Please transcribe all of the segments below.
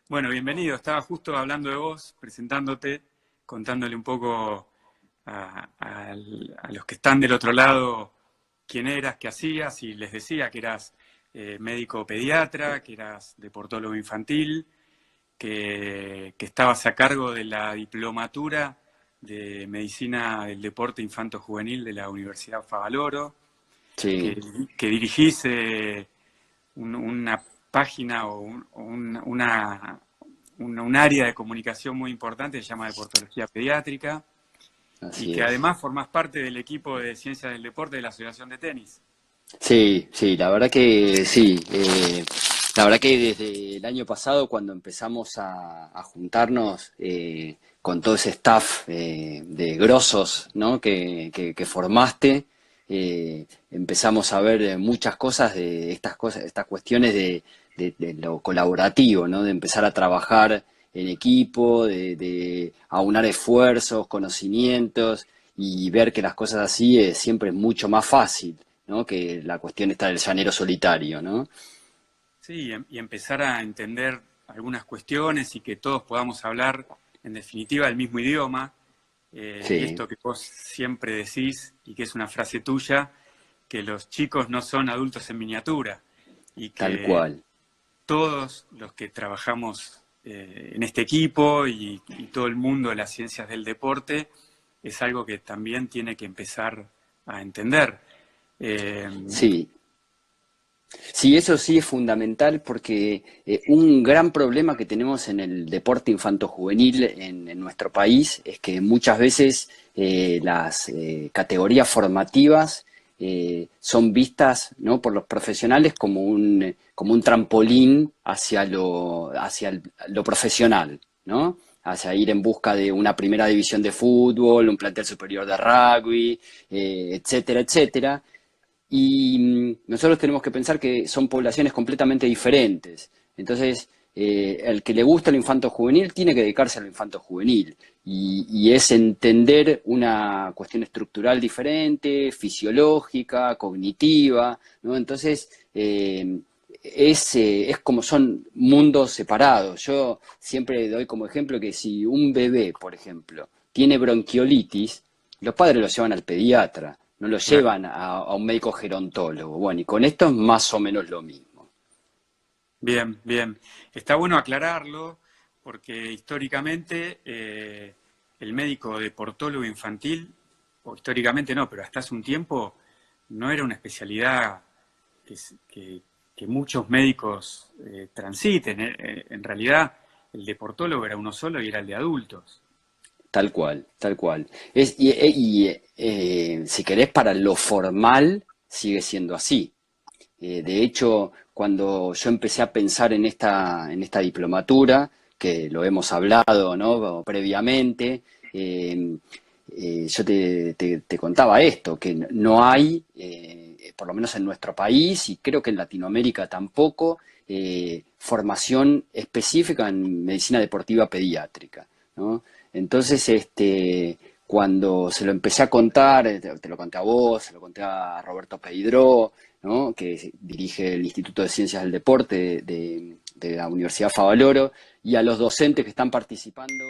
Bueno, bienvenido. Estaba justo hablando de vos, presentándote, contándole un poco a los que están del otro lado quién eras, qué hacías, y les decía que eras médico pediatra, que eras deportólogo infantil, que estabas a cargo de la diplomatura de Medicina del Deporte Infanto-Juvenil de la Universidad Favaloro, que, Sí, que dirigís una página o un área de comunicación muy importante que se llama Deportología Pediátrica y así que es. además formás parte del equipo de Ciencias del Deporte de la Asociación de Tenis. Sí, sí, la verdad que sí. La verdad que desde el año pasado, cuando empezamos a juntarnos con todo ese staff de grosos, ¿no? que formaste, empezamos a ver muchas cosas, estas cuestiones de lo colaborativo, ¿no? De empezar a trabajar en equipo, de aunar esfuerzos, conocimientos y ver que las cosas así siempre es mucho más fácil, ¿no? Que la cuestión está del llanero solitario, ¿no? Sí, y empezar a entender algunas cuestiones y que todos podamos hablar, en definitiva, el mismo idioma. Y Sí, esto que vos siempre decís, y que es una frase tuya, que los chicos no son adultos en miniatura y tal que cual. todos los que trabajamos en este equipo y todo el mundo de las ciencias del deporte es algo que también tiene que empezar a entender. Eh, Sí, sí, eso sí es fundamental porque un gran problema que tenemos en el deporte infanto-juvenil en nuestro país es que muchas veces las categorías formativas son vistas, ¿no? por los profesionales como un trampolín hacia lo profesional, ¿no? Hacia ir en busca de una primera división de fútbol, un plantel superior de rugby, etcétera, etcétera. Y nosotros tenemos que pensar que son poblaciones completamente diferentes. Entonces, el que le gusta el infanto juvenil tiene que dedicarse al infanto juvenil. Y es entender una cuestión estructural diferente, fisiológica, cognitiva, ¿no? Entonces, es como son mundos separados. Yo siempre doy como ejemplo que si un bebé, por ejemplo, tiene bronquiolitis, los padres lo llevan al pediatra, no lo claro. llevan a un médico gerontólogo. Bueno, y con esto es más o menos lo mismo. Bien, bien. Está bueno aclararlo porque históricamente el médico deportólogo infantil, o históricamente no, pero hasta hace un tiempo no era una especialidad que muchos médicos transiten. En realidad el deportólogo era uno solo y era el de adultos. Tal cual, tal cual. Si querés, para lo formal sigue siendo así. De hecho, cuando yo empecé a pensar en esta diplomatura, que lo hemos hablado, ¿no? previamente, yo te contaba esto, que no hay, por lo menos en nuestro país y creo que en Latinoamérica tampoco, formación específica en medicina deportiva pediátrica, ¿no? Entonces, cuando se lo empecé a contar, te lo conté a vos, se lo conté a Roberto Peidró, ¿no? Que dirige el Instituto de Ciencias del Deporte de la Universidad Favaloro, y a los docentes que están participando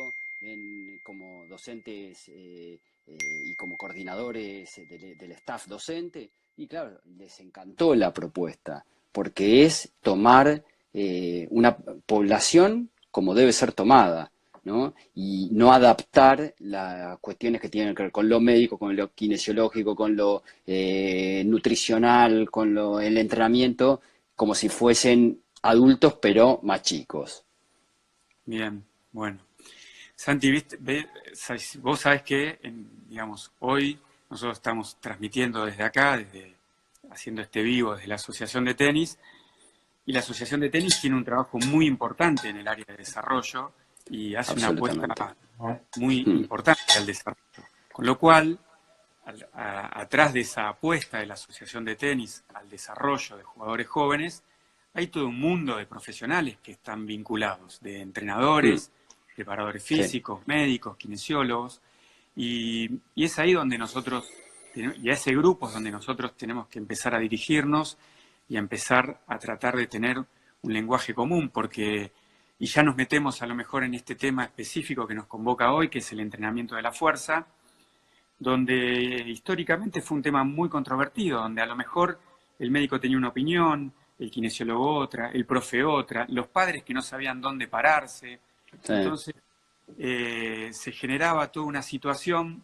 como docentes y como coordinadores del staff docente. Y claro, les encantó la propuesta, porque es tomar una población como debe ser tomada, ¿no? Y no adaptar las cuestiones que tienen que ver con lo médico, con lo kinesiológico, con lo nutricional, el entrenamiento, como si fuesen adultos pero más chicos. Bien, bueno. Santi, vos sabés que, digamos, hoy nosotros estamos transmitiendo desde acá, haciendo este vivo desde la Asociación de Tenis, y la Asociación de Tenis tiene un trabajo muy importante en el área de desarrollo y hace una apuesta Absolutamente. muy Mm, importante al desarrollo. Con lo cual, atrás de esa apuesta de la Asociación de Tenis al desarrollo de jugadores jóvenes, hay todo un mundo de profesionales que están vinculados, de mm, entrenadores, preparadores sí, físicos, médicos, kinesiólogos, y es ahí donde nosotros, y a ese grupo es donde nosotros tenemos que empezar a dirigirnos y a empezar a tratar de tener un lenguaje común, porque y ya nos metemos a lo mejor en este tema específico que nos convoca hoy, que es el entrenamiento de la fuerza, donde históricamente fue un tema muy controvertido, donde a lo mejor el médico tenía una opinión, el kinesiólogo otra, el profe otra, los padres que no sabían dónde pararse. Sí. Entonces se generaba toda una situación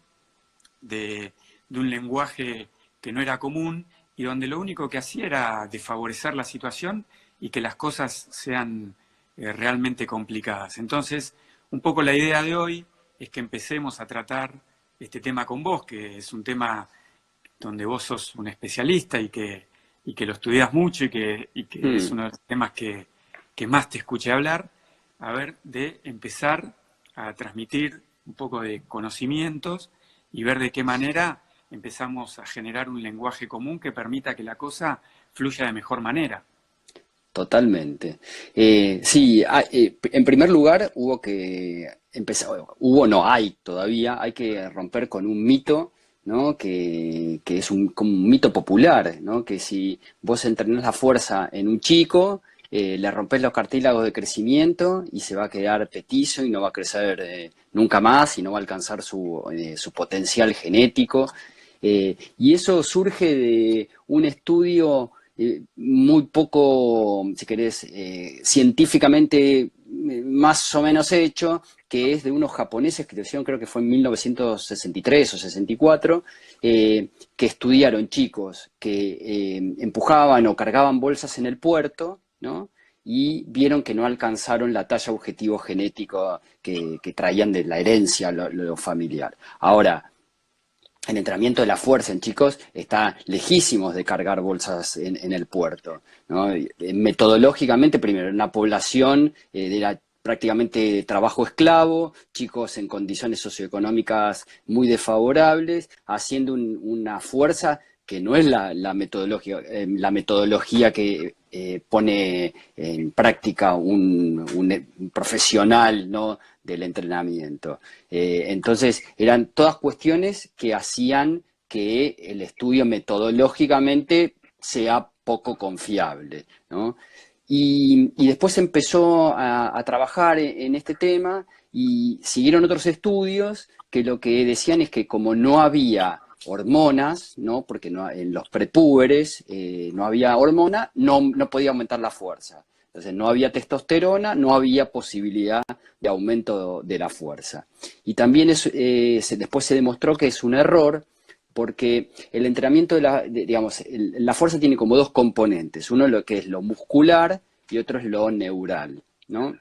de un lenguaje que no era común y donde lo único que hacía era desfavorecer la situación y que las cosas sean realmente complicadas. Entonces, un poco la idea de hoy es que empecemos a tratar este tema con vos, que es un tema donde vos sos un especialista y que lo estudias mucho y que es uno de los temas que más te escuché hablar, a ver, de empezar a transmitir un poco de conocimientos y ver de qué manera empezamos a generar un lenguaje común que permita que la cosa fluya de mejor manera. Totalmente. Sí, en primer lugar hubo que empezar, no hay todavía, hay que romper con un mito, ¿no? Que es como un mito popular, ¿no? Que si vos entrenás la fuerza en un chico, le rompés los cartílagos de crecimiento y se va a quedar petizo y no va a crecer nunca más y no va a alcanzar su potencial genético. Y eso surge de un estudio muy poco, si querés, científicamente más o menos hecho, que es de unos japoneses que lo hicieron, creo que fue en 1963 o 64, que estudiaron chicos que empujaban o cargaban bolsas en el puerto, ¿no? Y vieron que no alcanzaron la talla objetivo genético que traían de la herencia, lo familiar. Ahora, el entrenamiento de la fuerza en chicos está lejísimos de cargar bolsas en el puerto, ¿no? Metodológicamente, primero, una población de prácticamente trabajo esclavo, chicos en condiciones socioeconómicas muy desfavorables, haciendo una fuerza que no es la metodología que pone en práctica un profesional, ¿no? Del entrenamiento. Entonces, eran todas cuestiones que hacían que el estudio metodológicamente sea poco confiable, ¿no? Y después empezó a trabajar en este tema y siguieron otros estudios que lo que decían es que como no había hormonas, ¿no? Porque en los prepúberes no había hormona, no podía aumentar la fuerza. Entonces no había testosterona, no había posibilidad de aumento de la fuerza. Y también después se demostró que es un error porque el entrenamiento la fuerza tiene como dos componentes. Uno lo que es lo muscular y otro es lo neural, ¿no?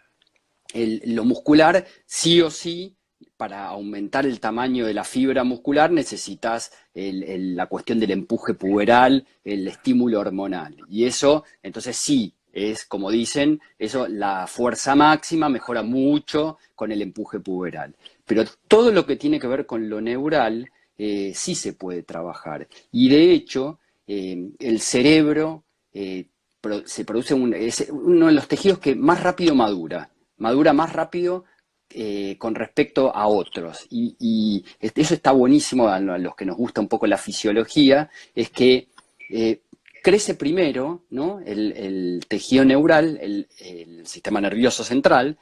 Lo muscular, sí o sí, para aumentar el tamaño de la fibra muscular necesitas la cuestión del empuje puberal, el estímulo hormonal. Y eso, entonces sí, es como dicen, eso, la fuerza máxima mejora mucho con el empuje puberal. Pero todo lo que tiene que ver con lo neural, sí se puede trabajar. Y de hecho, el cerebro se produce es uno de los tejidos que más rápido madura más rápido con respecto a otros. Y eso está buenísimo a los que nos gusta un poco la fisiología, es que crece primero, ¿no? el tejido neural, el sistema nervioso central,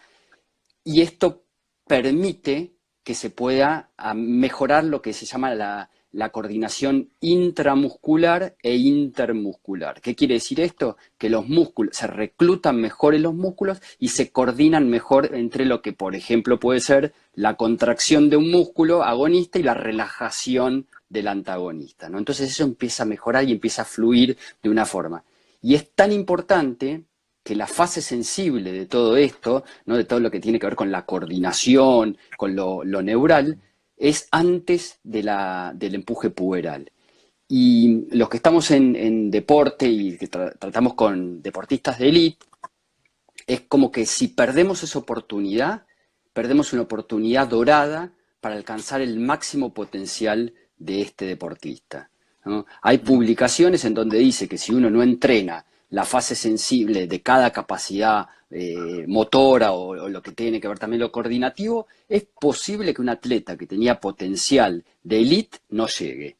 y esto permite que se pueda mejorar lo que se llama la coordinación intramuscular e intermuscular. ¿Qué quiere decir esto? Que los músculos se reclutan mejor en los músculos y se coordinan mejor entre lo que, por ejemplo, puede ser la contracción de un músculo agonista y la relajación del antagonista, ¿no? Entonces eso empieza a mejorar y empieza a fluir de una forma. Y es tan importante que la fase sensible de todo esto, ¿no? De todo lo que tiene que ver con la coordinación, con lo neural, es antes del empuje puberal. Y los que estamos en deporte y que tratamos con deportistas de élite, es como que si perdemos esa oportunidad, perdemos una oportunidad dorada para alcanzar el máximo potencial de este deportista, ¿no? Hay publicaciones en donde dice que si uno no entrena la fase sensible de cada capacidad motora o lo que tiene que ver también lo coordinativo, es posible que un atleta que tenía potencial de élite no llegue.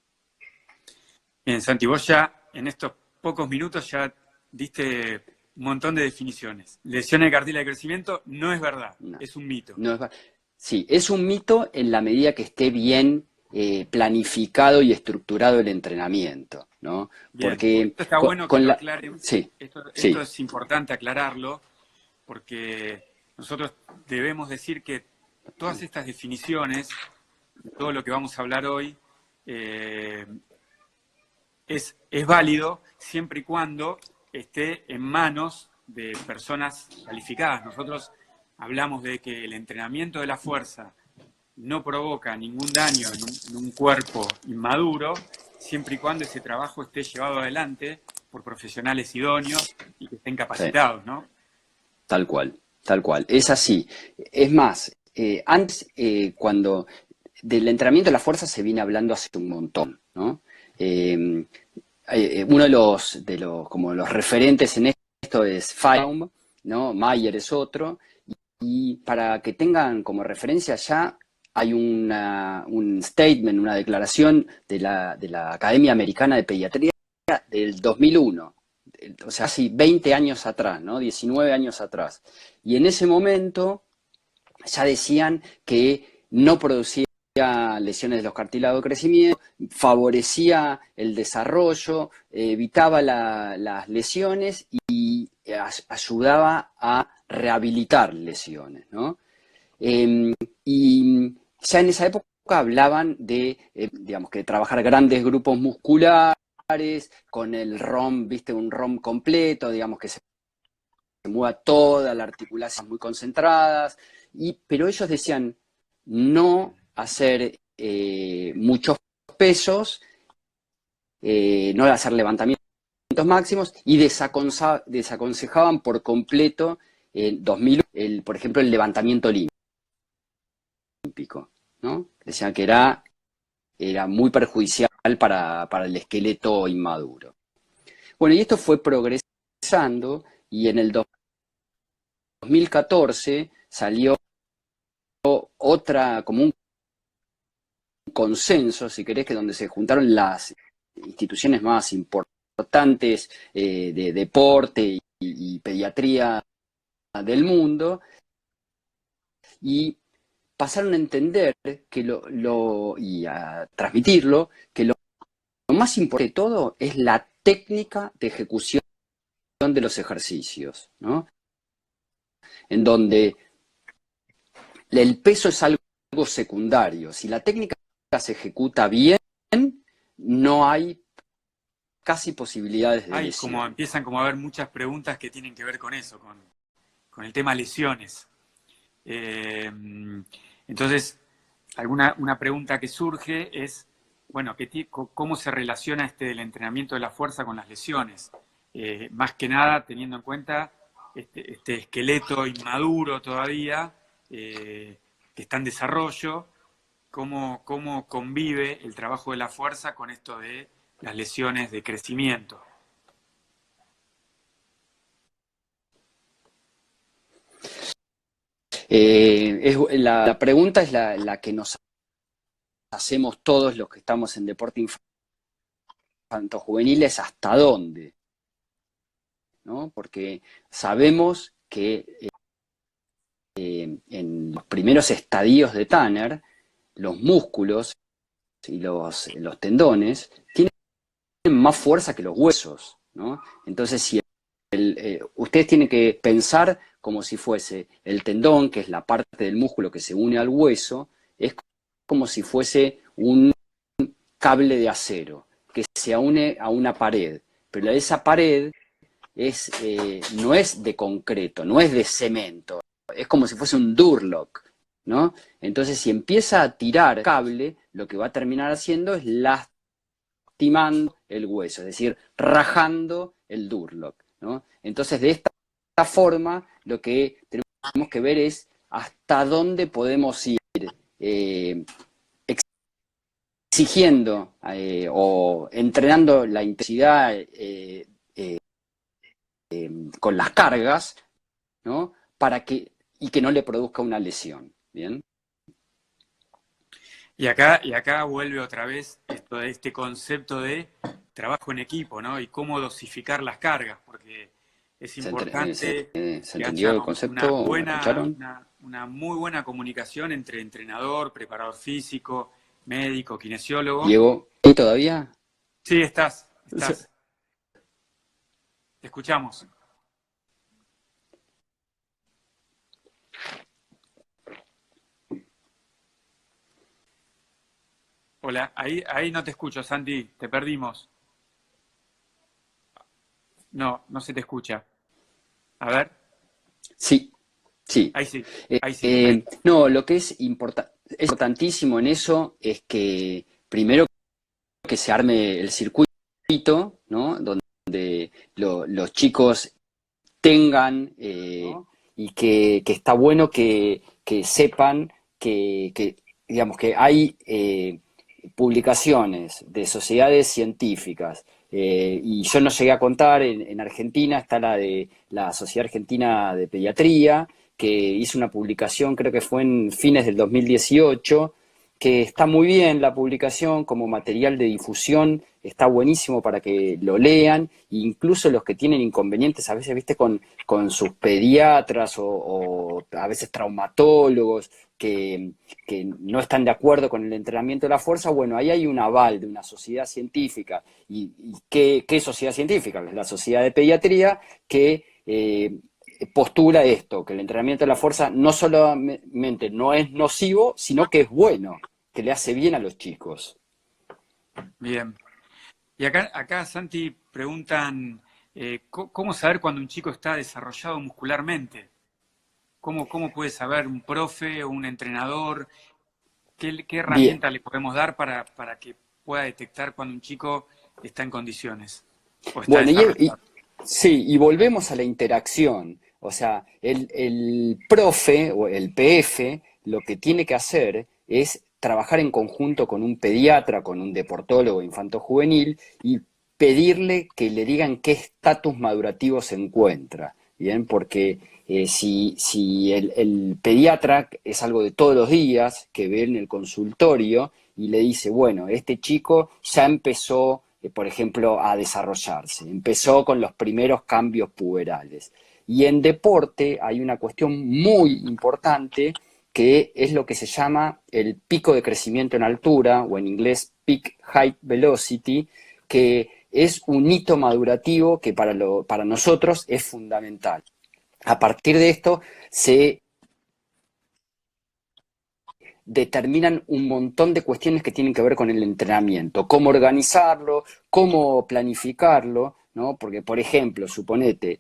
Bien, Santi, vos ya en estos pocos minutos ya diste un montón de definiciones. Lesiones de cartílago de crecimiento no es verdad, No, es un mito. no es, sí, es un mito en la medida que esté bien planificado y estructurado el entrenamiento, ¿no? Bien, Porque esto está bueno que lo aclaren. Sí, Esto sí, es importante aclararlo porque nosotros debemos decir que todas estas definiciones, todo lo que vamos a hablar hoy, eh, es válido siempre y cuando esté en manos de personas calificadas. Nosotros hablamos de que el entrenamiento de la fuerza no provoca ningún daño en un cuerpo inmaduro, siempre y cuando ese trabajo esté llevado adelante por profesionales idóneos y que estén sí, capacitados, ¿no? tal cual, tal cual. Es así. Es más, antes, cuando del entrenamiento de la fuerza se viene hablando hace un montón, ¿no? Eh, Uno como los referentes en esto es Feinbaum, ¿no? Mayer es otro, y para que tengan como referencia ya hay un statement, una declaración de la Academia Americana de Pediatría del 2001, o sea, casi 20 años atrás, ¿no? 19 años atrás. Y en ese momento ya decían que no producía lesiones de los cartílagos de crecimiento, favorecía el desarrollo, evitaba las lesiones y ayudaba a rehabilitar lesiones, ¿no? Y ya en esa época hablaban de, digamos, que trabajar grandes grupos musculares, con el ROM, viste, un ROM completo, digamos, que se mueva toda la articulación muy concentradas, pero ellos decían no hacer muchos pesos, no hacer levantamientos máximos y desaconsejaban por completo en 2000, por ejemplo, el levantamiento olímpico, ¿no? Decían que era muy perjudicial para el esqueleto inmaduro. Bueno, y esto fue progresando y en el 2014 salió como un consenso, si querés, que donde se juntaron las instituciones más importantes de deporte y pediatría del mundo y pasaron a entender y a transmitirlo, que lo más importante de todo es la técnica de ejecución de los ejercicios, ¿no? En donde el peso es algo secundario. Si la técnica se ejecuta bien, no hay casi posibilidades de lesión. Empiezan como a haber muchas preguntas que tienen que ver con eso, con el tema lesiones. Entonces, una pregunta que surge es, bueno, ¿cómo se relaciona el entrenamiento de la fuerza con las lesiones? Más que nada teniendo en cuenta este esqueleto inmaduro todavía, que está en desarrollo, cómo convive el trabajo de la fuerza con esto de las lesiones de crecimiento. La pregunta es la que nos hacemos todos los que estamos en deporte infantil juvenil, es hasta dónde, ¿no? Porque sabemos que en los primeros estadios de Tanner, los músculos y los tendones tienen más fuerza que los huesos, ¿no? Entonces, si ustedes tienen que pensar como si fuese el tendón, que es la parte del músculo que se une al hueso, es como si fuese un cable de acero que se une a una pared, pero esa pared no es de concreto, no es de cemento, es como si fuese un Durlock, ¿no? Entonces, si empieza a tirar cable, lo que va a terminar haciendo es lastimando el hueso, es decir, rajando el Durlock, ¿no? Entonces, de esta forma, lo que tenemos que ver es hasta dónde podemos ir exigiendo o entrenando la intensidad con las cargas, ¿no? Y que no le produzca una lesión, ¿bien? Y acá vuelve otra vez este concepto de trabajo en equipo, ¿no? Y cómo dosificar las cargas, porque es ¿Se, entre- importante se que haya entendió el concepto? ¿O escucharon? una muy buena comunicación entre entrenador, preparador físico, médico, kinesiólogo. Diego, ¿y todavía? Sí, estás, te escuchamos. Hola, ahí no te escucho, Santi, te perdimos. No, no se te escucha. A ver, Sí, sí. ahí sí, ahí sí, ahí. No, lo que es importantísimo en eso es que primero que se arme el circuito, ¿no? Donde los chicos tengan y que está bueno que sepan digamos, que hay publicaciones de sociedades científicas. Y yo no llegué a contar, en Argentina está la de la Sociedad Argentina de Pediatría, que hizo una publicación, creo que fue en fines del 2018, que está muy bien la publicación como material de difusión, está buenísimo para que lo lean, incluso los que tienen inconvenientes a veces, viste, con sus pediatras o a veces traumatólogos que no están de acuerdo con el entrenamiento de la fuerza, bueno, ahí hay un aval de una sociedad científica. ¿Y qué sociedad científica? La Sociedad de Pediatría que postula esto, que el entrenamiento de la fuerza no solamente no es nocivo, sino que es bueno, que le hace bien a los chicos. Bien. Y acá Santi, preguntan, ¿cómo saber cuando un chico está desarrollado muscularmente? ¿Cómo puede saber un profe o un entrenador? ¿Qué Bien, herramienta le podemos dar para que pueda detectar cuando un chico está en condiciones o está bueno, desarrollado? sí, y volvemos a la interacción. O sea, el profe o el PF lo que tiene que hacer es trabajar en conjunto con un pediatra, con un deportólogo infanto-juvenil y pedirle que le digan qué estatus madurativo se encuentra. Bien, porque si el pediatra es algo de todos los días que ve en el consultorio y le dice, bueno, este chico ya empezó, por ejemplo, a desarrollarse, empezó con los primeros cambios puberales. Y en deporte hay una cuestión muy importante que es lo que se llama el pico de crecimiento en altura, o en inglés peak height velocity, que es un hito madurativo que para nosotros es fundamental. A partir de esto se determinan un montón de cuestiones que tienen que ver con el entrenamiento, cómo organizarlo, cómo planificarlo, ¿no? Porque, por ejemplo, suponete,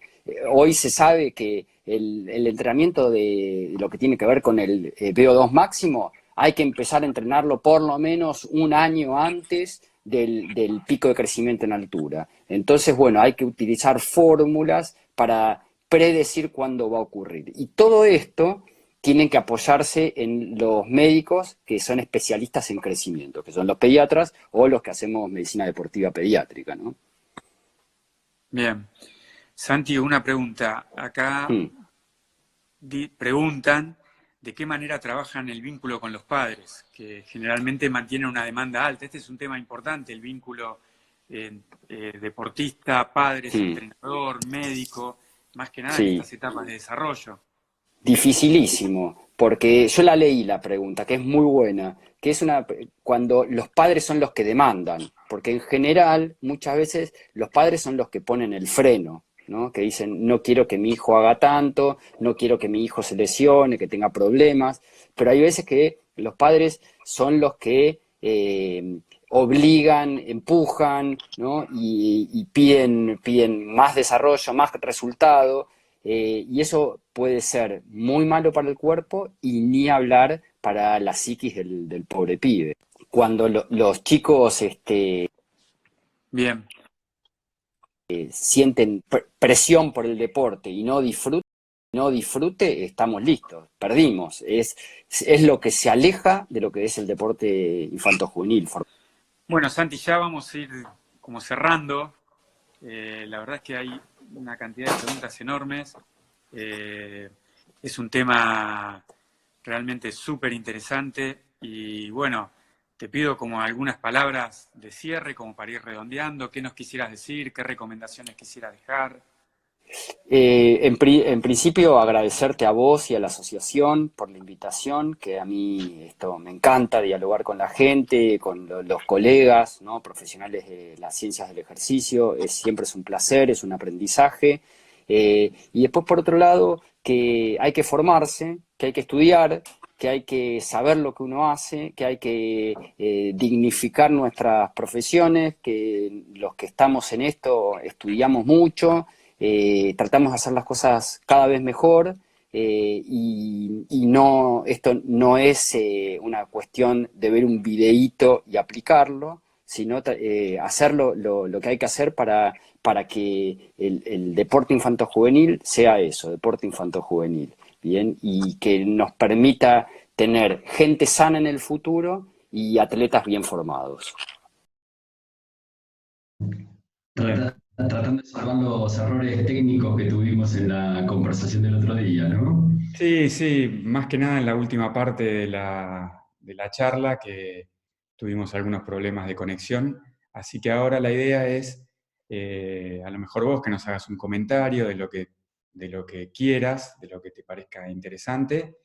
hoy se sabe que el entrenamiento de lo que tiene que ver con el VO2 máximo, hay que empezar a entrenarlo por lo menos un año antes del pico de crecimiento en altura. Entonces, bueno, hay que utilizar fórmulas para predecir cuándo va a ocurrir. Y todo esto tienen que apoyarse en los médicos que son especialistas en crecimiento, que son los pediatras o los que hacemos medicina deportiva pediátrica, ¿no? Bien. Santi, una pregunta. Acá Hmm. preguntan de qué manera trabajan el vínculo con los padres, que generalmente mantienen una demanda alta. Este es un tema importante, el vínculo deportista, padres, Hmm. entrenador, médico, más que nada en Sí, estas etapas de desarrollo. dificilísimo, porque yo la leí la pregunta, que es muy buena, que es cuando los padres son los que demandan, porque en general muchas veces los padres son los que ponen el freno, ¿no? Que dicen, no quiero que mi hijo haga tanto, no quiero que mi hijo se lesione, que tenga problemas, pero hay veces que los padres son los que obligan, empujan, ¿no? Y piden más desarrollo, más resultado, y eso puede ser muy malo para el cuerpo y ni hablar para la psiquis del pobre pibe. Cuando los chicos Bien, sienten presión por el deporte y no disfrute, estamos listos, perdimos. Es lo que se aleja de lo que es el deporte infanto-juvenil. bueno, Santi, ya vamos a ir como cerrando. La verdad es que hay una cantidad de preguntas enormes. Eh, es un tema realmente súper interesante y bueno, te pido como algunas palabras de cierre, como para ir redondeando, qué nos quisieras decir, qué recomendaciones quisieras dejar. En principio, agradecerte a vos y a la asociación por la invitación, que a mí esto me encanta, dialogar con la gente, con los colegas, ¿no? Profesionales de las ciencias del ejercicio, siempre es un placer, es un aprendizaje. Y después, por otro lado, que hay que formarse, que hay que estudiar, que hay que saber lo que uno hace, que hay que dignificar nuestras profesiones, que los que estamos en esto estudiamos mucho, tratamos de hacer las cosas cada vez mejor, y no, esto no es una cuestión de ver un videíto y aplicarlo, sino hacer lo que hay que hacer para que el deporte infanto-juvenil sea eso, deporte infanto-juvenil, ¿bien? Y que nos permita tener gente sana en el futuro y atletas bien formados. Trata- Tratando de salvar los errores técnicos que tuvimos en la conversación del otro día, ¿no? Sí, sí, más que nada en la última parte de la charla que tuvimos algunos problemas de conexión, así que ahora la idea es, a lo mejor vos que nos hagas un comentario de lo que quieras, de lo que te parezca interesante,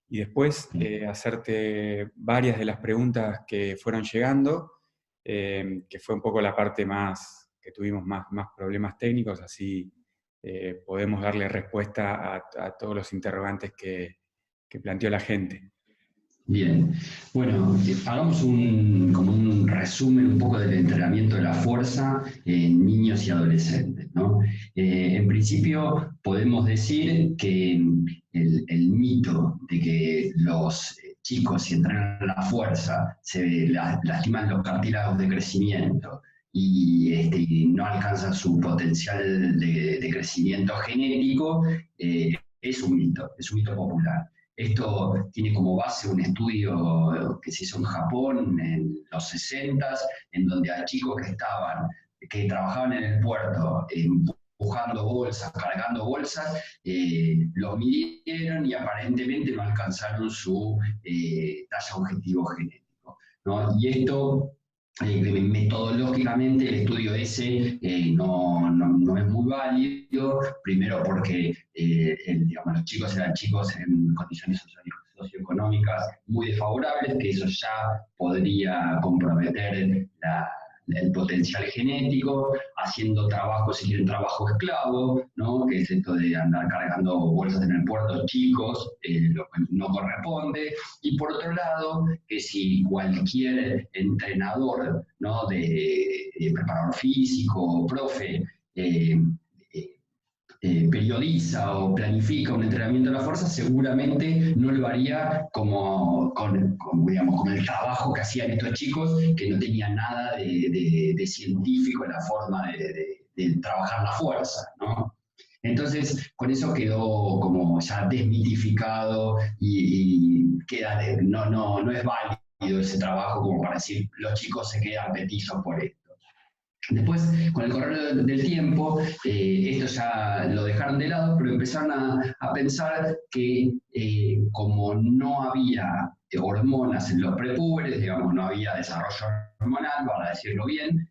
y después hacerte varias de las preguntas que fueron llegando, que fue un poco la parte más, que tuvimos más problemas técnicos, así podemos darle respuesta a todos los interrogantes que planteó la gente. Bien, bueno, hagamos como un resumen un poco del entrenamiento de la fuerza en niños y adolescentes, ¿no? En principio podemos decir que el mito de que los chicos si entrenan la fuerza se lastiman los cartílagos de crecimiento y no alcanzan su potencial de crecimiento genético, es un mito popular. Esto tiene como base un estudio que se hizo en Japón en los 60, en donde a chicos que trabajaban en el puerto, empujando bolsas, cargando bolsas, los midieron y aparentemente no alcanzaron su talla objetivo genético, ¿no? Y esto metodológicamente el estudio ese no es muy válido, primero porque digamos, los chicos eran chicos en condiciones socioeconómicas muy desfavorables, que eso ya podría comprometer el potencial genético, haciendo trabajo, si quieren, trabajo esclavo, ¿no? Que es esto de andar cargando bolsas en el puerto chicos, lo que no corresponde. Y por otro lado, que si cualquier entrenador, ¿no? de preparador físico, profe, eh, periodiza o planifica un entrenamiento de la fuerza, seguramente no lo haría digamos, con el trabajo que hacían estos chicos, que no tenían nada de científico en la forma de trabajar la fuerza, ¿no? Entonces, con eso quedó como ya desmitificado y queda no es válido ese trabajo como para decir los chicos se quedan petizos por esto. Después, con el correr del tiempo, esto ya lo dejaron de lado, pero empezaron a pensar que como no había hormonas en los prepúberes, digamos, no había desarrollo hormonal, para decirlo bien,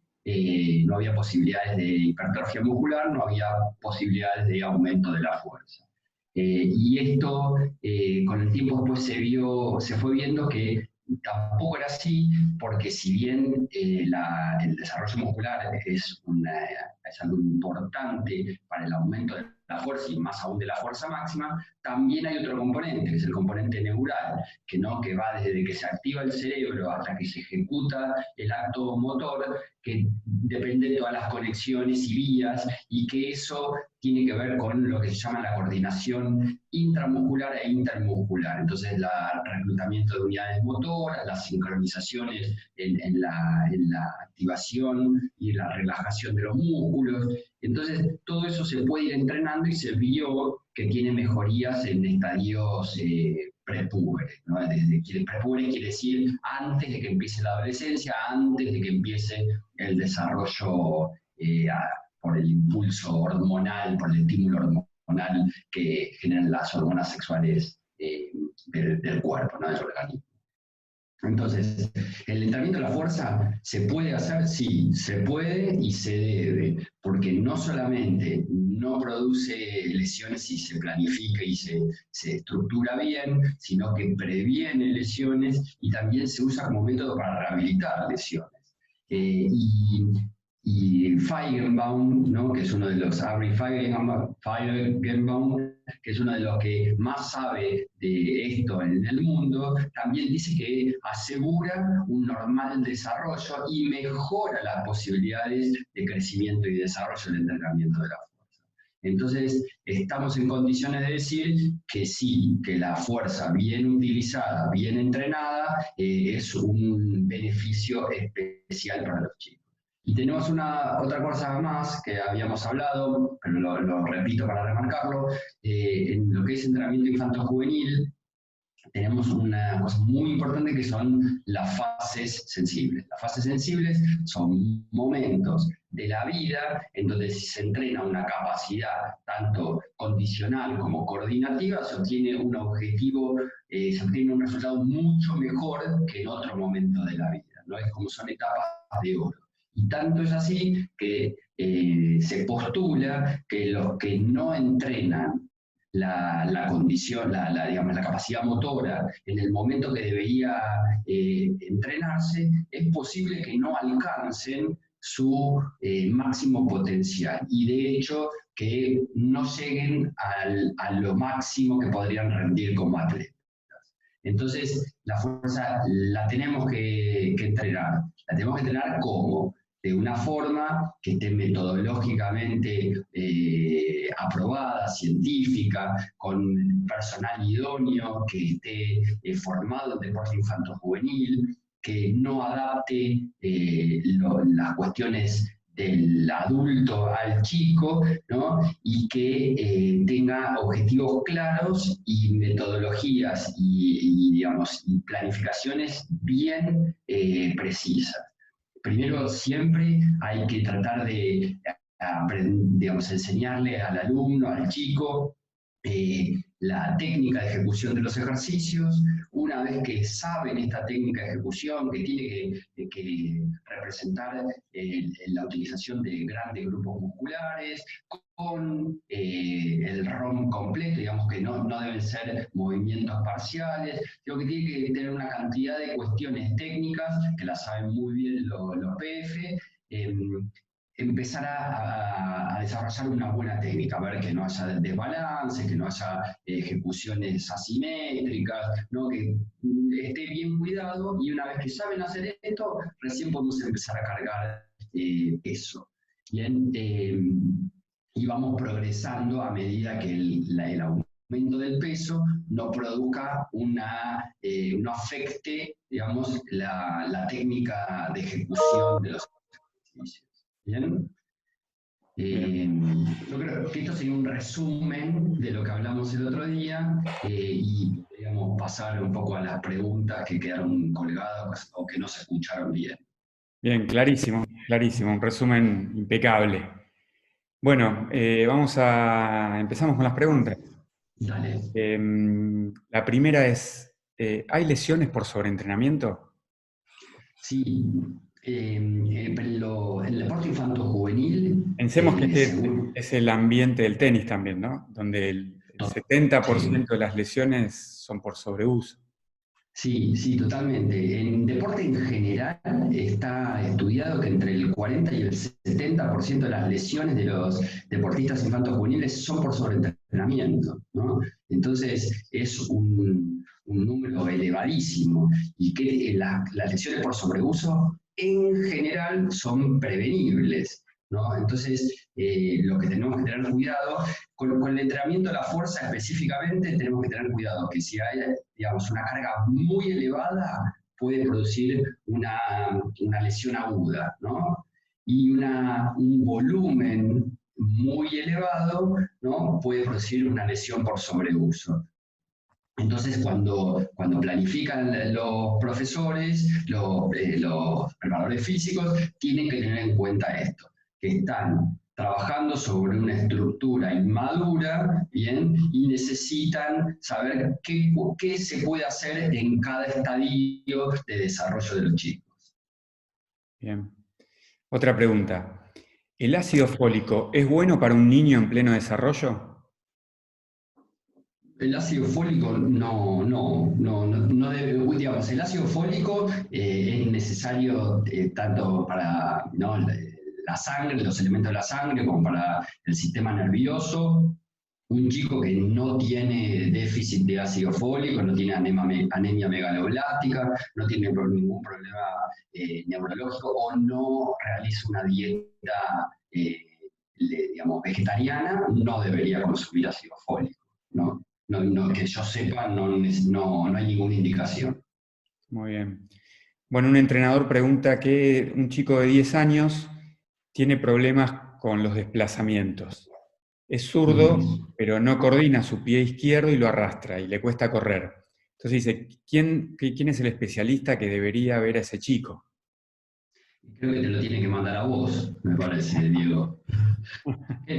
no había posibilidades de hipertrofia muscular, no había posibilidades de aumento de la fuerza. Y esto, con el tiempo después se fue viendo que tampoco era así, porque si bien el desarrollo muscular es algo importante para el aumento de la fuerza y más aún de la fuerza máxima, también hay otro componente, que es el componente neural, que va desde que se activa el cerebro hasta que se ejecuta el acto motor, que depende de todas las conexiones y vías, y que eso tiene que ver con lo que se llama la coordinación intramuscular e intermuscular. Entonces, el reclutamiento de unidades motoras, las sincronizaciones en la activación y la relajación de los músculos. Entonces, todo eso se puede ir entrenando y se vio que tiene mejorías en estadios prepúberes, ¿no? Prepúberes quiere decir antes de que empiece la adolescencia, antes de que empiece el desarrollo por el impulso hormonal, por el estímulo hormonal que generan las hormonas sexuales del cuerpo, ¿no? Del organismo. Entonces, ¿el entrenamiento de la fuerza se puede hacer? Sí, se puede y se debe, porque no solamente no produce lesiones si se planifica y se estructura bien, sino que previene lesiones y también se usa como método para rehabilitar lesiones. Eh, y, y Feigenbaum, ¿no? Que es uno de los, Ari Feigenbaum, que es uno de los que más sabe de esto en el mundo, también dice que asegura un normal desarrollo y mejora las posibilidades de crecimiento y desarrollo del entrenamiento de la fuerza. Entonces, estamos en condiciones de decir que sí, que la fuerza bien utilizada, bien entrenada, es un beneficio especial para los chicos. Y tenemos otra cosa más que habíamos hablado, pero lo repito para remarcarlo, en lo que es entrenamiento infanto-juvenil, tenemos una cosa muy importante que son las fases sensibles. Las fases sensibles son momentos de la vida en donde se entrena una capacidad tanto condicional como coordinativa, se obtiene un objetivo, se obtiene un resultado mucho mejor que en otro momento de la vida, ¿no? Es como son etapas de oro. Y tanto es así que se postula que los que no entrenan la condición, digamos, la capacidad motora en el momento que debería entrenarse, es posible que no alcancen su máximo potencial y de hecho que no lleguen a lo máximo que podrían rendir como atletas. Entonces, la fuerza la tenemos que entrenar. La tenemos que entrenar ¿cómo? De una forma que esté metodológicamente aprobada, científica, con personal idóneo, que esté formado en deporte infanto-juvenil, que no adapte las cuestiones del adulto al chico, ¿no? Y que tenga objetivos claros y metodologías digamos, y planificaciones bien precisas. Primero, siempre hay que tratar de digamos, enseñarle al alumno, al chico, la técnica de ejecución de los ejercicios. Una vez que saben esta técnica de ejecución, que tiene que representar la utilización de grandes grupos musculares, con el ROM completo, digamos que no deben ser movimientos parciales, digo que tiene que tener una cantidad de cuestiones técnicas, que las saben muy bien los PF, empezar a desarrollar una buena técnica, a ver que no haya desbalances, que no haya ejecuciones asimétricas, ¿no? Que esté bien cuidado y una vez que saben hacer esto, recién podemos empezar a cargar peso. Bien, y vamos progresando a medida que el aumento del peso no produzca no afecte, digamos, la técnica de ejecución de los ejercicios. ¿Bien? Yo creo que esto sería un resumen de lo que hablamos el otro día y podríamos pasar un poco a las preguntas que quedaron colgadas o que no se escucharon bien. Bien, clarísimo, clarísimo, un resumen impecable. Bueno, empezamos con las preguntas. Dale. La primera es, ¿hay lesiones por sobreentrenamiento? Sí, el deporte infanto-juvenil... Pensemos que este es el ambiente del tenis también, ¿no? Donde el 70% de las lesiones son por sobreuso. Sí, sí, totalmente. En deporte en general está estudiado que entre el 40 y el 70% de las lesiones de los deportistas infantos-juveniles son por sobreentrenamiento, ¿no? Entonces es un número elevadísimo y que las lesiones por sobreuso en general son prevenibles, ¿no? Entonces lo que tenemos que tener cuidado con el entrenamiento de la fuerza específicamente tenemos que tener cuidado que si hay, digamos, una carga muy elevada puede producir una lesión aguda, ¿no? Y un volumen muy elevado, ¿no? Puede producir una lesión por sobreuso. Entonces, cuando planifican los profesores, los preparadores físicos, tienen que tener en cuenta esto, que están trabajando sobre una estructura inmadura, ¿bien? Y necesitan saber qué se puede hacer en cada estadio de desarrollo de los chicos. Bien. Otra pregunta. ¿El ácido fólico es bueno para un niño en pleno desarrollo? El ácido fólico no debe, digamos, el ácido fólico es necesario tanto para, ¿no?, la sangre, los elementos de la sangre, como para el sistema nervioso. Un chico que no tiene déficit de ácido fólico, no tiene anemia megaloblástica, no tiene ningún problema neurológico o no realiza una dieta, digamos, vegetariana, no debería consumir ácido fólico, ¿no? Que yo sepa, no hay ninguna indicación. Muy bien. Bueno, un entrenador pregunta que un chico de 10 años tiene problemas con los desplazamientos. Es zurdo, pero no coordina su pie izquierdo y lo arrastra y le cuesta correr. Entonces dice, ¿quién es el especialista que debería ver a ese chico? Creo que te lo tiene que mandar a vos, me parece, Diego.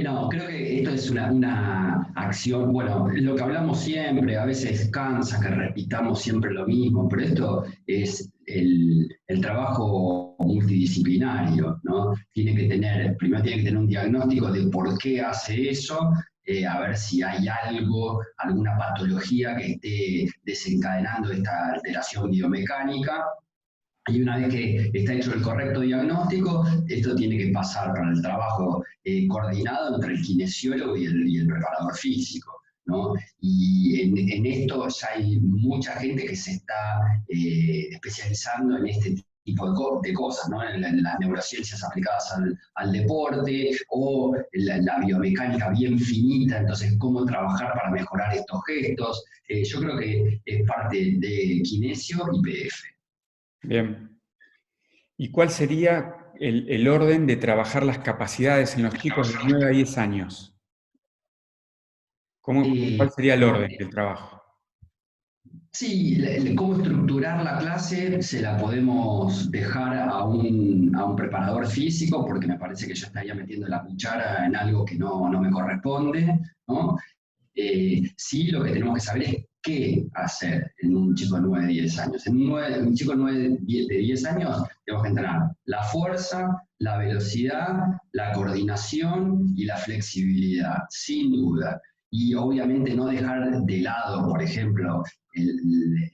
No, creo que esto es una acción, bueno, lo que hablamos siempre, a veces cansa que repitamos siempre lo mismo, pero esto es el trabajo multidisciplinario, ¿no? Primero tiene que tener un diagnóstico de por qué hace eso, a ver si hay algo, alguna patología que esté desencadenando esta alteración biomecánica. Y una vez que está hecho el correcto diagnóstico, esto tiene que pasar para el trabajo coordinado entre el kinesiólogo y el preparador físico, ¿no? Y en esto ya hay mucha gente que se está especializando en este tipo de cosas, ¿no? En las neurociencias aplicadas al deporte o la biomecánica bien finita, entonces cómo trabajar para mejorar estos gestos. Yo creo que es parte de kinesio y PF. Bien. ¿Y cuál sería el orden de trabajar las capacidades en los chicos de 9 a 10 años? ¿Cuál sería el orden del trabajo? Sí, cómo estructurar la clase se la podemos dejar a un preparador físico, porque me parece que yo estaría metiendo la cuchara en algo que no me corresponde, ¿no? Sí, lo que tenemos que saber es qué hacer en un chico de 9 10 años. En un chico de 10 años tenemos que entrenar la fuerza, la velocidad, la coordinación y la flexibilidad, sin duda. Y obviamente no dejar de lado, por ejemplo, el,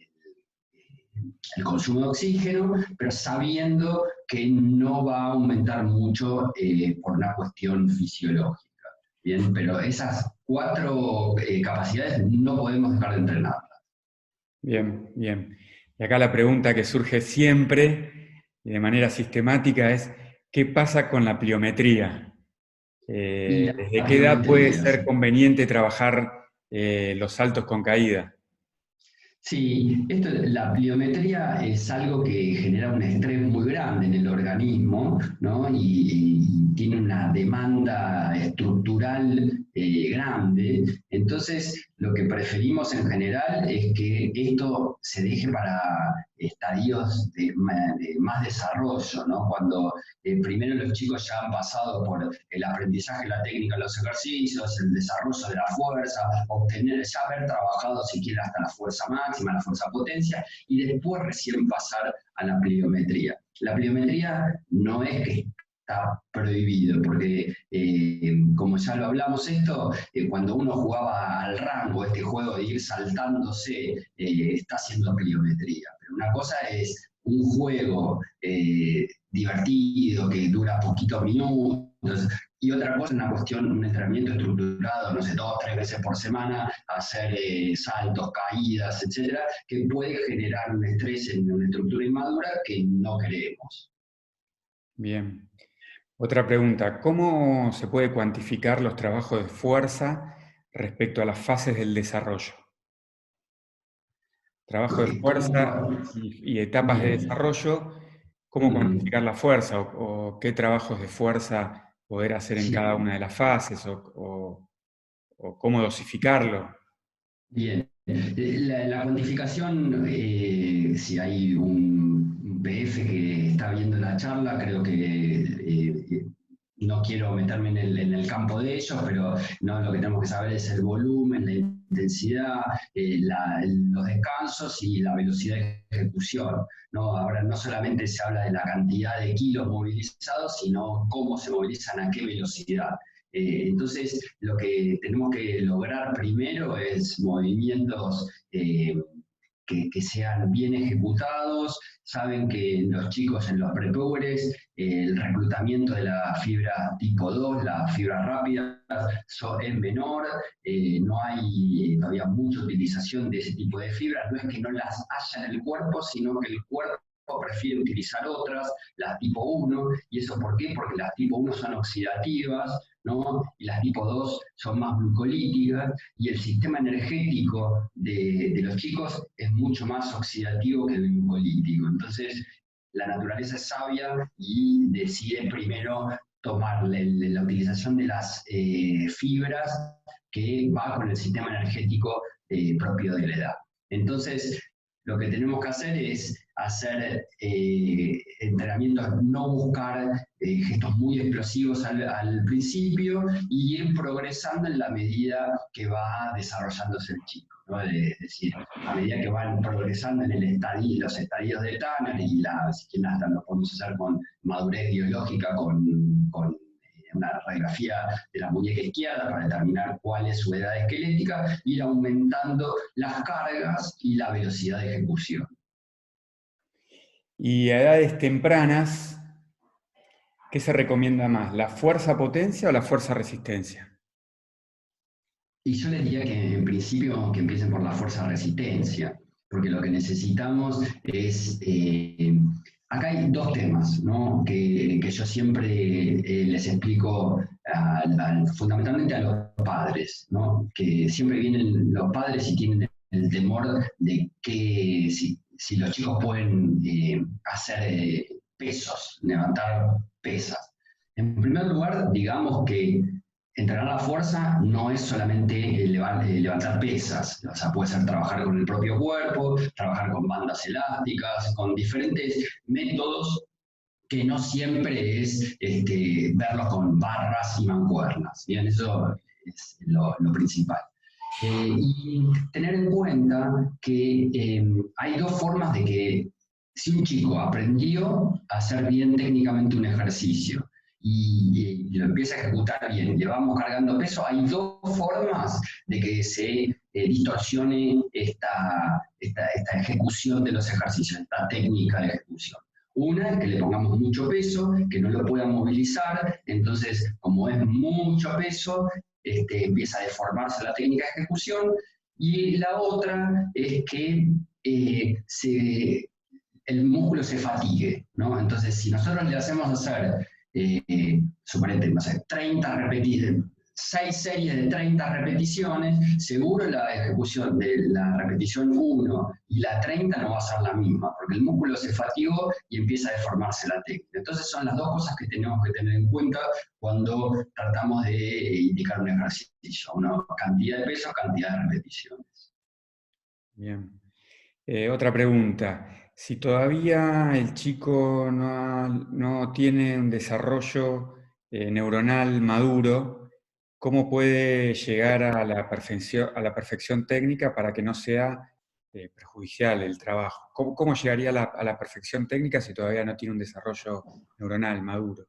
el consumo de oxígeno, pero sabiendo que no va a aumentar mucho por una cuestión fisiológica. Bien, pero esas 4 capacidades no podemos dejar de entrenarlas. Bien, bien. Y acá la pregunta que surge siempre y de manera sistemática es, ¿qué pasa con la pliometría? Y ¿Desde la qué edad puede pliometría, ser conveniente trabajar los saltos con caída? sí, la pliometría es algo que genera un estrés muy grande en el organismo, ¿no? Y tiene una demanda estructural grande. Entonces, lo que preferimos en general es que esto se deje para estadios de más desarrollo, ¿no? Cuando primero los chicos ya han pasado por el aprendizaje, la técnica, los ejercicios, el desarrollo de la fuerza, ya haber trabajado siquiera hasta la fuerza máxima, la fuerza potencia, y después recién pasar a la pliometría. La pliometría no es que está prohibido, porque como ya lo hablamos esto, cuando uno jugaba al rango, este juego de ir saltándose, está haciendo pliometría. Pero una cosa es un juego divertido que dura poquitos minutos, y otra cosa es una cuestión, un entrenamiento estructurado, no sé, 2 3 veces por semana, hacer saltos, caídas, etcétera, que puede generar un estrés en una estructura inmadura que no queremos. Bien. Otra pregunta, ¿cómo se puede cuantificar los trabajos de fuerza respecto a las fases del desarrollo? Trabajo de fuerza y etapas de Bien. desarrollo, ¿cómo cuantificar la fuerza o qué trabajos de fuerza poder hacer en cada Sí, una de las fases o cómo dosificarlo? bien. La cuantificación, si hay un PF que está viendo la charla, creo que no quiero meterme en el campo de ellos, pero no, lo que tenemos que saber es el volumen, la intensidad, los descansos y la velocidad de ejecución, ¿no? Ahora no solamente se habla de la cantidad de kilos movilizados, sino cómo se movilizan, a qué velocidad. Entonces, lo que tenemos que lograr primero es movimientos que sean bien ejecutados. Saben que los chicos en los prepubres, el reclutamiento de la fibra tipo 2, las fibras rápidas, es menor, no hay todavía mucha utilización de ese tipo de fibras. No es que no las haya en el cuerpo, sino que el cuerpo prefiere utilizar otras, las tipo 1, ¿y eso por qué? Porque las tipo 1 son oxidativas, ¿no? Y las tipo 2 son más glucolíticas, y el sistema energético de los chicos es mucho más oxidativo que el glucolítico. Entonces, la naturaleza es sabia y decide primero tomar la utilización de las fibras que va con el sistema energético propio de la edad. Entonces, lo que tenemos que hacer es hacer entrenamientos, no buscar gestos muy explosivos al principio y ir progresando en la medida que va desarrollándose el chico, ¿no? Es decir, a medida que van progresando en los estadios de Tanner y si quieren hasta lo podemos hacer con madurez biológica, con una radiografía de la muñeca izquierda para determinar cuál es su edad esquelética, ir aumentando las cargas y la velocidad de ejecución. Y a edades tempranas, ¿qué se recomienda más? ¿La fuerza-potencia o la fuerza-resistencia? Y yo les diría que en principio que empiecen por la fuerza-resistencia, porque lo que necesitamos es... acá hay dos temas, ¿no? que yo siempre les explico fundamentalmente a los padres, ¿no? Que siempre vienen los padres y tienen el temor de que si los chicos pueden hacer pesos, levantar pesas. En primer lugar, digamos que entrenar la fuerza no es solamente levantar pesas, o sea, puede ser trabajar con el propio cuerpo, trabajar con bandas elásticas, con diferentes métodos que no siempre es verlos con barras y mancuernas. Bien, eso es lo principal. Y tener en cuenta que hay dos formas de que si un chico aprendió a hacer bien técnicamente un ejercicio y lo empieza a ejecutar bien, le vamos cargando peso, hay dos formas de que se distorsione esta ejecución de los ejercicios, esta técnica de ejecución. Una es que le pongamos mucho peso, que no lo pueda movilizar, entonces como es mucho peso, empieza a deformarse la técnica de ejecución, y la otra es que el músculo se fatigue, ¿no? Entonces, si nosotros le hacemos hacer, suponete, no sé, 30 repeticiones, 6 series de 30 repeticiones, seguro la ejecución de la repetición 1 y la 30 no va a ser la misma, porque el músculo se fatigó y empieza a deformarse la técnica. Entonces son las dos cosas que tenemos que tener en cuenta cuando tratamos de indicar un ejercicio, una cantidad de peso, cantidad de repeticiones. Bien. Otra pregunta. Si todavía el chico no tiene un desarrollo neuronal maduro, ¿cómo puede llegar a la perfección técnica para que no sea perjudicial el trabajo? ¿Cómo llegaría a la perfección técnica si todavía no tiene un desarrollo neuronal maduro?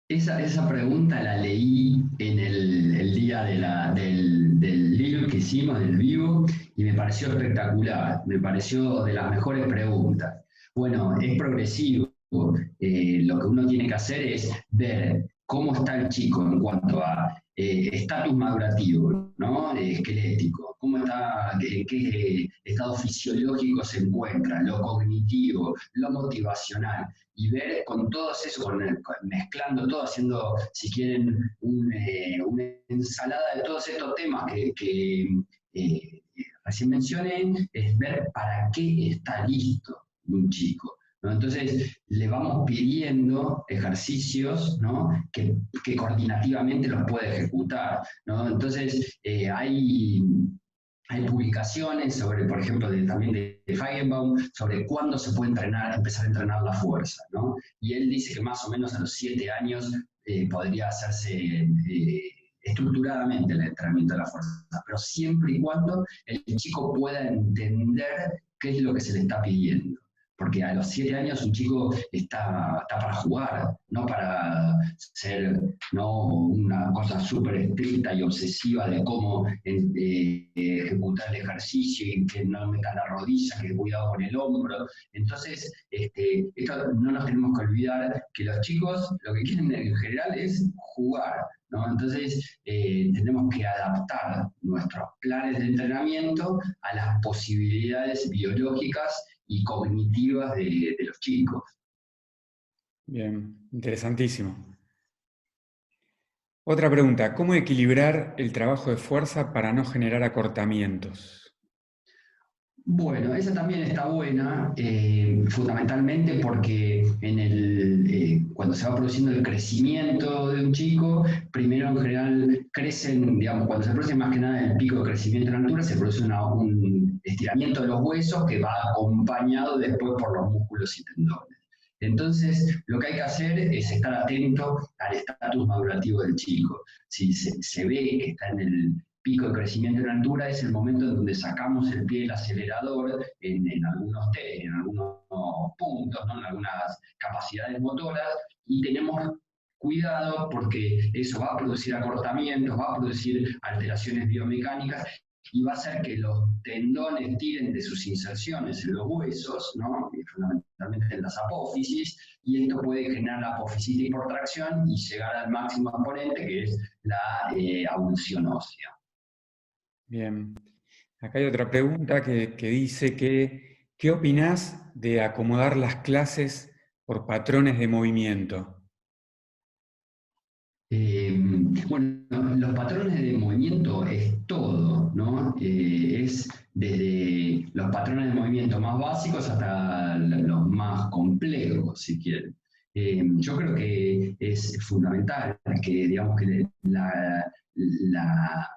Esa pregunta la leí en el día del live que hicimos, del vivo, y me pareció espectacular, me pareció de las mejores preguntas. Bueno, es progresivo. Lo que uno tiene que hacer es ver cómo está el chico en cuanto a estatus madurativo, ¿no? Esquelético, cómo está, qué estado fisiológico se encuentra, lo cognitivo, lo motivacional, y ver con todos eso, mezclando todo, haciendo, si quieren, una ensalada de todos estos temas que recién mencioné, es ver para qué está listo un chico, ¿no? Entonces, le vamos pidiendo ejercicios, ¿no? que coordinativamente los puede ejecutar, ¿no? Entonces, hay publicaciones sobre, por ejemplo, también de Feigenbaum, sobre cuándo se puede empezar a entrenar la fuerza, ¿no? Y él dice que más o menos a los 7 años podría hacerse estructuradamente el entrenamiento de la fuerza, pero siempre y cuando el chico pueda entender qué es lo que se le está pidiendo. Porque a los 7 años un chico está para jugar, no para ser, ¿no?, una cosa súper estricta y obsesiva de cómo ejecutar el ejercicio y que no metas la rodilla, que cuidado con el hombro. Entonces, esto no nos tenemos que olvidar que los chicos lo que quieren en general es jugar, ¿no? Entonces, tenemos que adaptar nuestros planes de entrenamiento a las posibilidades biológicas y cognitivas de los chicos. Bien, interesantísimo. Otra pregunta, ¿cómo equilibrar el trabajo de fuerza para no generar acortamientos? Bueno, esa también está buena, fundamentalmente porque cuando se va produciendo el crecimiento de un chico, primero en general crecen, digamos, cuando se produce más que nada el pico de crecimiento en altura, se produce un estiramiento de los huesos que va acompañado después por los músculos y tendones. Entonces, lo que hay que hacer es estar atento al estatus madurativo del chico. Si se ve que está en el pico de crecimiento en altura, es el momento en donde sacamos el pie del acelerador en algunos puntos, ¿no?, en algunas capacidades motoras, y tenemos cuidado porque eso va a producir acortamientos, va a producir alteraciones biomecánicas y va a hacer que los tendones tiren de sus inserciones en los huesos, ¿no?, y fundamentalmente en las apófisis, y esto puede generar apofisitis por tracción y llegar al máximo exponente, que es la abulsión ósea. Bien, acá hay otra pregunta que dice que, ¿qué opinás de acomodar las clases por patrones de movimiento? Bueno, los patrones de movimiento es todo, ¿no? Es desde los patrones de movimiento más básicos hasta los más complejos, si quieren. Yo creo que es fundamental que, digamos, que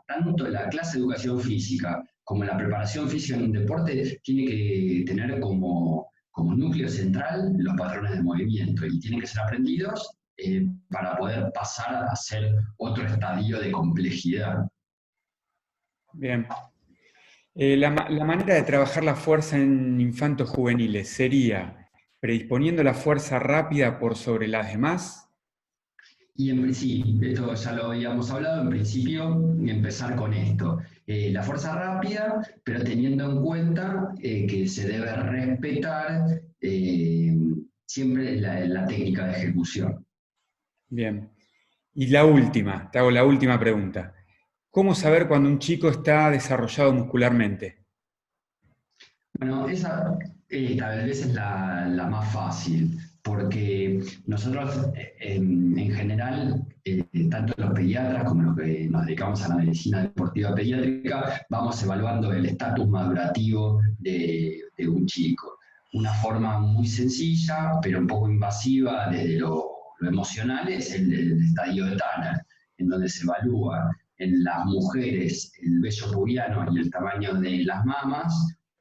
tanto la clase de educación física como la preparación física en un deporte tiene que tener como núcleo central los patrones de movimiento y tienen que ser aprendidos para poder pasar a hacer otro estadio de complejidad. Bien. La manera de trabajar la fuerza en infantos juveniles sería predisponiendo la fuerza rápida por sobre las demás. Y sí, esto ya lo habíamos hablado, en principio empezar con esto. La fuerza rápida, pero teniendo en cuenta que se debe respetar siempre la técnica de ejecución. Bien. Y la última, te hago la última pregunta. ¿Cómo saber cuando un chico está desarrollado muscularmente? Bueno, esa tal vez es la más fácil, porque nosotros en general, tanto los pediatras como los que nos dedicamos a la medicina deportiva pediátrica, vamos evaluando el estatus madurativo de un chico. Una forma muy sencilla, pero un poco invasiva desde lo emocional, es el estadio de Tanner, en donde se evalúa en las mujeres el vello pubiano y el tamaño de las mamas,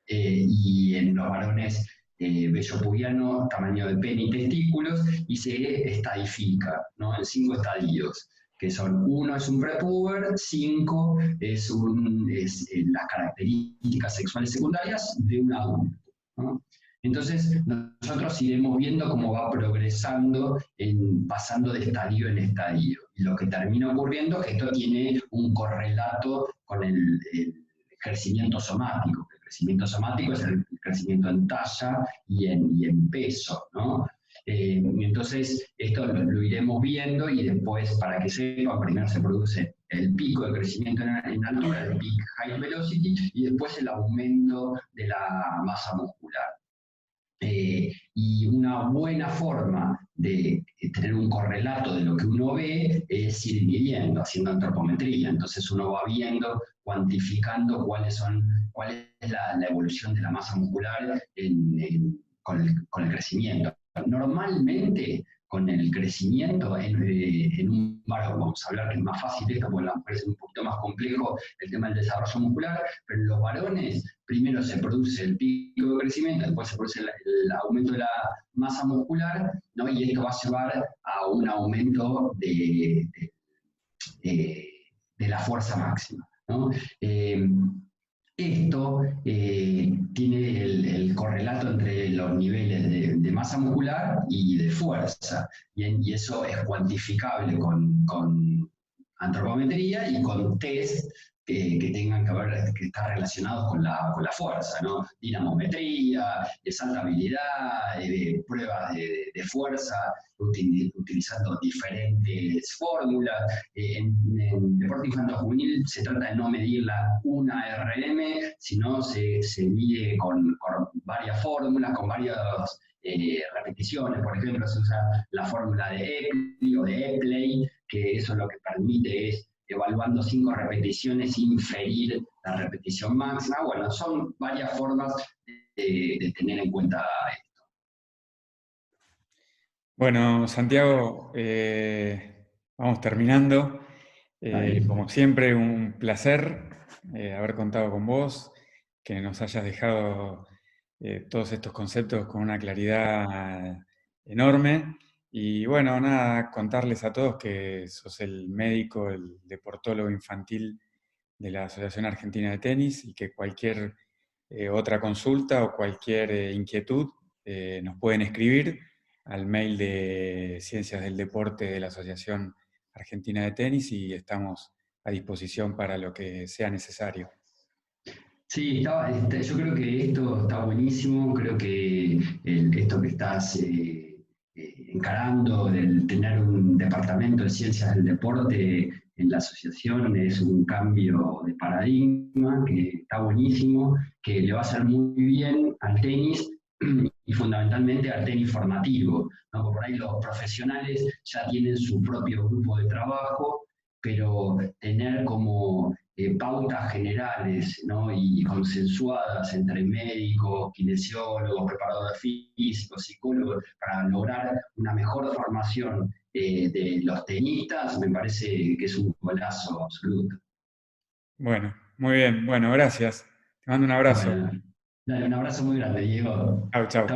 y en los varones vello pubiano, tamaño de pene y testículos, y se estadifica, ¿no?, en 5 estadios, que son: 1 es un prepuber, 5 es las características sexuales secundarias de un adulto, ¿no? Entonces, nosotros iremos viendo cómo va progresando, pasando de estadio en estadio. Y lo que termina ocurriendo es que esto tiene un correlato con el crecimiento somático. El crecimiento somático es el crecimiento en talla y en peso, ¿no? Entonces, esto lo iremos viendo y después, para que sepan, primero se produce el pico de crecimiento en altura, el peak height velocity, y después el aumento de la masa muscular. Y una buena forma de tener un correlato de lo que uno ve es ir midiendo, haciendo antropometría. Entonces uno va viendo, cuantificando cuál es la evolución de la masa muscular con el crecimiento. Normalmente, con el crecimiento en un varón, vamos a hablar que es más fácil esto, porque la mujer es un poquito más complejo el tema del desarrollo muscular, pero en los varones primero se produce el pico de crecimiento, después se produce el aumento de la masa muscular, ¿no? Y esto va a llevar a un aumento de la fuerza máxima, ¿no? Esto tiene el correlato entre los niveles de masa muscular y de fuerza, y eso es cuantificable con antropometría y con test que tengan que ver, que están relacionados con la fuerza, ¿no? Dinamometría, saltabilidad, pruebas de fuerza, utilizando diferentes fórmulas. En deporte infanto-juvenil se trata de no medir una RM, sino se mide con varias fórmulas, con varias repeticiones. Por ejemplo, se usa la fórmula de Epley o de Epley, que eso lo que permite es, evaluando 5 repeticiones, inferir la repetición máxima. Bueno, son varias formas de tener en cuenta esto. Bueno, Santiago, vamos terminando. Como siempre, un placer haber contado con vos, que nos hayas dejado todos estos conceptos con una claridad enorme. Y bueno, nada, contarles a todos que sos el médico, el deportólogo infantil de la Asociación Argentina de Tenis y que cualquier otra consulta o cualquier inquietud nos pueden escribir al mail de Ciencias del Deporte de la Asociación Argentina de Tenis y estamos a disposición para lo que sea necesario. Sí, yo creo que esto está buenísimo, creo que esto que estás encarando, del tener un departamento de ciencias del deporte en la asociación, es un cambio de paradigma que está buenísimo, que le va a hacer muy bien al tenis y fundamentalmente al tenis formativo, ¿no? Porque por ahí los profesionales ya tienen su propio grupo de trabajo, pero tener como pautas generales, ¿no? Y consensuadas entre médicos, kinesiólogos, preparadores físicos, psicólogos, para lograr una mejor formación de los tenistas, me parece que es un golazo absoluto. Bueno, muy bien. Bueno, gracias. Te mando un abrazo. Bueno, dale un abrazo muy grande, Diego. Chau, chau.